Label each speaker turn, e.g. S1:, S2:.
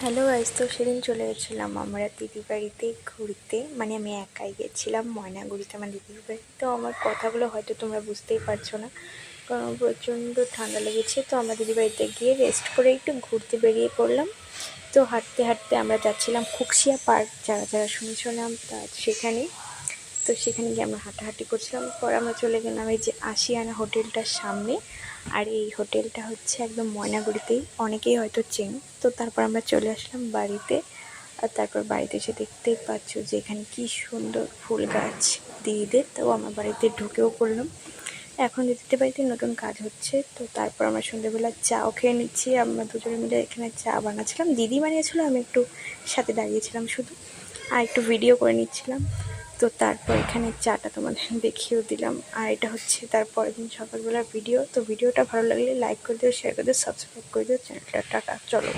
S1: Hello guys, তো সেদিন চলে গেছিলাম আমরা দিদির বাড়িতে ঘুরতে। মানে আমি একাই গেছিলাম ময়নাগুড়িতে আমার দিদির বাড়ি। তো আমার কথাগুলো হয়তো তোমরা বুঝতেই পারছো না, কারণ প্রচণ্ড ঠান্ডা লেগেছে। তো আমরা দিদির বাড়িতে গিয়ে রেস্ট করে একটু ঘুরতে বেরিয়ে পড়লাম। তো হাঁটতে হাঁটতে আমরা যাচ্ছিলাম কুকশিয়া পার্ক, যারা যারা শুনেছিলাম তা সেখানে। তো সেখানে গিয়ে আমরা হাঁটাহাঁটি করছিলাম। পর আমরা চলে গেলাম এই যে আশিয়ানা হোটেলটার সামনে। আর এই হোটেলটা হচ্ছে একদম ময়নাগুড়িতেই, অনেকেই হয়তো চেন। তো তারপর আমরা চলে আসলাম বাড়িতে। আর তারপর বাড়িতে এসে দেখতেই পাচ্ছ যে এখানে কী সুন্দর ফুল গাছ দিদিদের। তো আমার বাড়িতে ঢুকেও পড়লাম। এখন দিদিদের বাড়িতে নতুন কাজ হচ্ছে। তো তারপর আমরা সন্ধ্যেবেলা চাও খেয়ে নিচ্ছি। আমরা দুজনে মিলে এখানে চা বানাচ্ছিলাম, দিদি বানিয়েছিল, আমি একটু সাথে দাঁড়িয়েছিলাম শুধু, আর একটু ভিডিও করে নিচ্ছিলাম। তো তারপর এখানে চাটা তোমাদের দেখিয়েও দিলাম। আর এটা হচ্ছে তারপরের দিন সকালবেলার ভিডিও। তো ভিডিওটা ভালো লাগলে লাইক করে দিও, শেয়ার করে দিও, সাবস্ক্রাইব করে দিও চ্যানেলটা। টাটা, চলো।